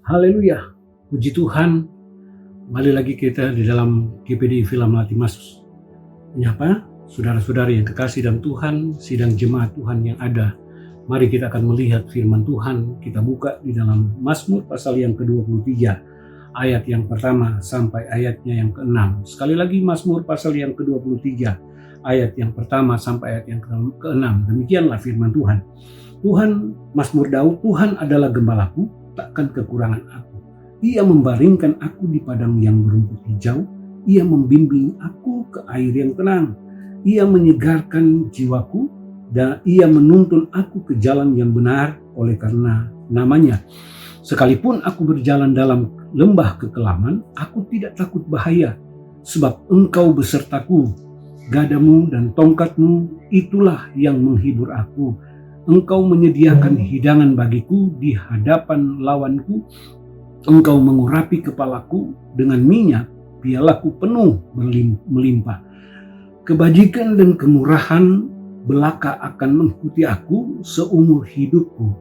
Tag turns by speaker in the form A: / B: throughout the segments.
A: Haleluya, puji Tuhan. Kembali lagi kita di dalam GPD Villa Melati Mas, menyapa saudara-saudara yang kekasih dalam Tuhan, sidang jemaat Tuhan yang ada. Mari kita akan melihat firman Tuhan. Kita buka di dalam Mazmur pasal yang ke-23, ayat yang pertama sampai ayatnya yang ke-6. Sekali lagi Mazmur pasal yang ke-23, ayat yang pertama sampai ayat yang ke-6. Demikianlah firman Tuhan. Mazmur Daud, Tuhan adalah gembalaku, takkan kekurangan aku. Ia membaringkan aku di padang yang berumput hijau. Ia membimbing aku ke air yang tenang. Ia menyegarkan jiwaku dan ia menuntun aku ke jalan yang benar oleh karena namanya. Sekalipun aku berjalan dalam lembah kekelaman, aku tidak takut bahaya, sebab Engkau besertaku. Gadamu dan tongkatmu itulah yang menghibur aku. Engkau menyediakan hidangan bagiku di hadapan lawanku. Engkau mengurapi kepalaku dengan minyak, pialaku penuh melimpah. Kebajikan dan kemurahan belaka akan mengikuti aku seumur hidupku.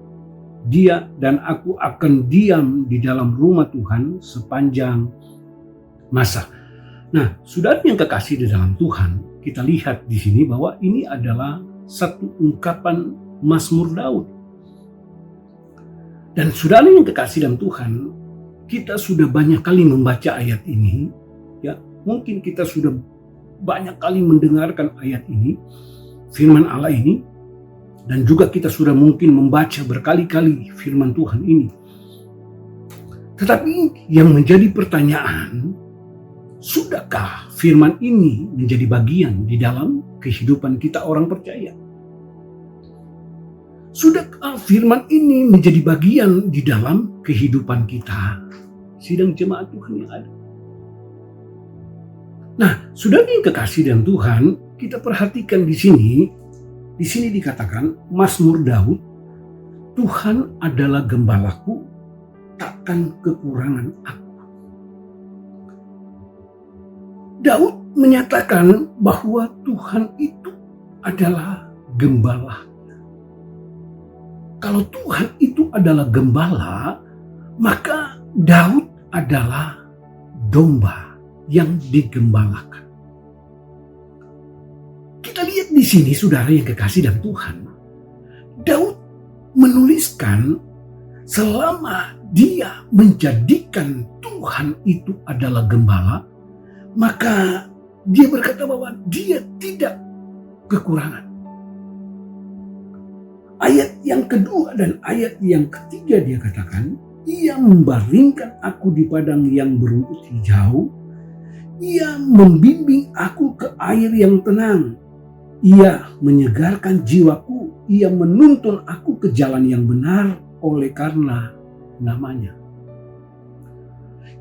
A: Dia dan aku akan diam di dalam rumah Tuhan sepanjang masa. Nah, saudara yang kekasih di dalam Tuhan, kita lihat di sini bahwa ini adalah satu ungkapan Mazmur Daud. Dan saudara yang kekasih dalam Tuhan, kita sudah banyak kali membaca ayat ini, ya. Mungkin kita sudah banyak kali mendengarkan ayat ini, firman Allah ini, dan juga kita sudah mungkin membaca berkali-kali firman Tuhan ini. Tetapi yang menjadi pertanyaan, sudahkah firman ini menjadi bagian di dalam kehidupan kita orang percaya? Sudahkah firman ini menjadi bagian di dalam kehidupan kita, sidang jemaat Tuhan yang ada? Nah, saudara yang kekasih dan Tuhan, kita perhatikan di sini dikatakan Mazmur Daud, Tuhan adalah gembalaku, takkan kekurangan aku. Daud menyatakan bahwa Tuhan itu adalah gembala. Kalau Tuhan itu adalah gembala, maka Daud adalah domba yang digembalakan. Kita lihat di sini saudara yang kekasih dalam Tuhan. Daud menuliskan selama dia menjadikan Tuhan itu adalah gembala, maka dia berkata bahwa dia tidak kekurangan. Ayat yang kedua dan ayat yang ketiga dia katakan, ia membaringkan aku di padang yang berumput hijau. Ia membimbing aku ke air yang tenang. Ia menyegarkan jiwaku. Ia menuntun aku ke jalan yang benar oleh karena namanya.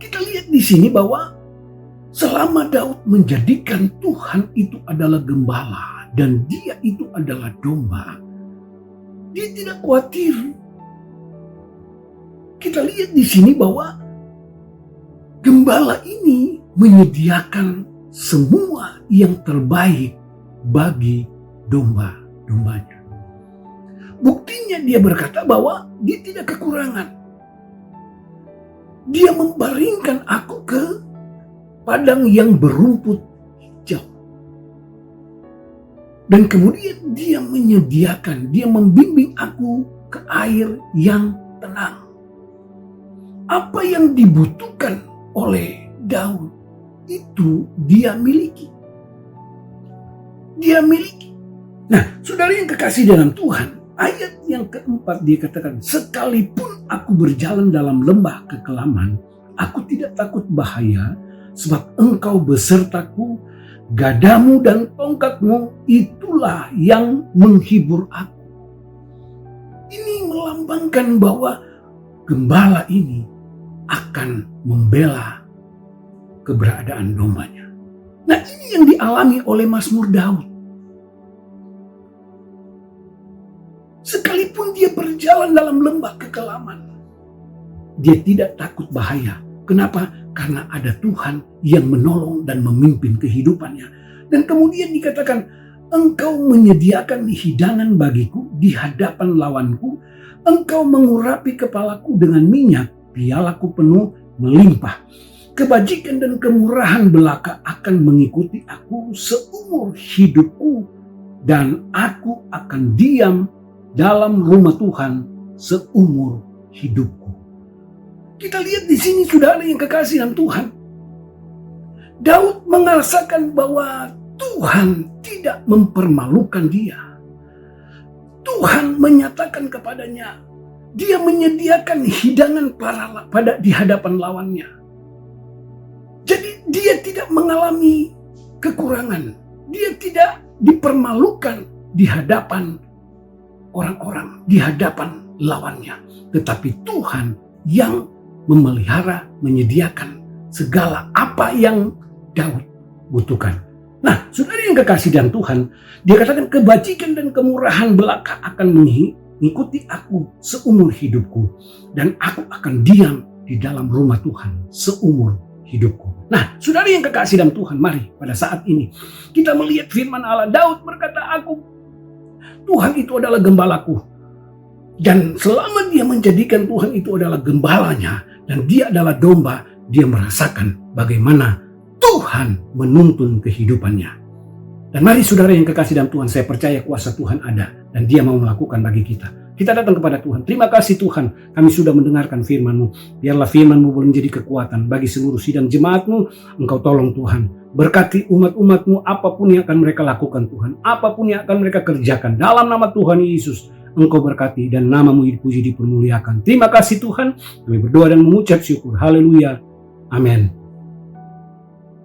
A: Kita lihat di sini bahwa selama Daud menjadikan Tuhan itu adalah gembala dan dia itu adalah domba, dia tidak khawatir. Kita lihat di sini bahwa gembala ini menyediakan semua yang terbaik bagi domba-dombanya. Buktinya dia berkata bahwa dia tidak kekurangan. Dia membaringkan aku ke padang yang berumput hijau. Dan kemudian dia menyediakan, dia membimbing aku ke air yang tenang. Apa yang dibutuhkan oleh Daud itu dia miliki. Dia miliki. Nah, saudara yang kekasih dalam Tuhan, ayat yang keempat dia katakan, sekalipun aku berjalan dalam lembah kekelaman, aku tidak takut bahaya, sebab Engkau besertaku. Gadamu dan tongkatmu itulah yang menghibur aku. Ini melambangkan bahwa gembala ini akan membela keberadaan dombanya. Nah, ini yang dialami oleh Mazmur Daud. Sekalipun dia berjalan dalam lembah kekelaman, dia tidak takut bahaya. Kenapa? Karena ada Tuhan yang menolong dan memimpin kehidupannya. Dan kemudian dikatakan, Engkau menyediakan hidangan bagiku di hadapan lawanku. Engkau mengurapi kepalaku dengan minyak, pialaku penuh melimpah. Kebajikan dan kemurahan belaka akan mengikuti aku seumur hidupku, dan aku akan diam dalam rumah Tuhan seumur hidupku. Kita lihat di sini, saudara yang kekasih dalam Tuhan, Daud merasakan bahwa Tuhan tidak mempermalukan dia. Tuhan menyatakan kepadanya, dia menyediakan hidangan di hadapan lawannya. Jadi dia tidak mengalami kekurangan. Dia tidak dipermalukan di hadapan orang-orang, di hadapan lawannya. Tetapi Tuhan yang memelihara, menyediakan segala apa yang Daud butuhkan. Nah, saudara yang kekasih dalam Tuhan, dia katakan kebajikan dan kemurahan belaka akan mengikuti aku seumur hidupku, dan aku akan diam di dalam rumah Tuhan seumur hidupku. Nah, saudara yang kekasih dalam Tuhan, mari pada saat ini kita melihat firman Allah. Daud berkata, Tuhan itu adalah gembalaku. Dan selama dia menjadikan Tuhan itu adalah gembalanya dan dia adalah domba, dia merasakan bagaimana Tuhan menuntun kehidupannya. Dan mari saudara yang kekasih dalam Tuhan, saya percaya kuasa Tuhan ada dan dia mau melakukan bagi kita. Kita datang kepada Tuhan. Terima kasih Tuhan, kami sudah mendengarkan firman-Mu. Biarlah firman-Mu boleh menjadi kekuatan bagi seluruh sidang jemaat-Mu. Engkau tolong Tuhan. Berkati umat-umat-Mu apapun yang akan mereka lakukan Tuhan. Apapun yang akan mereka kerjakan. Dalam nama Tuhan Yesus, Engkau berkati dan nama-Mu dipuji, dipermuliakan. Terima kasih Tuhan. Kami berdoa dan mengucap syukur. Haleluya. Amin.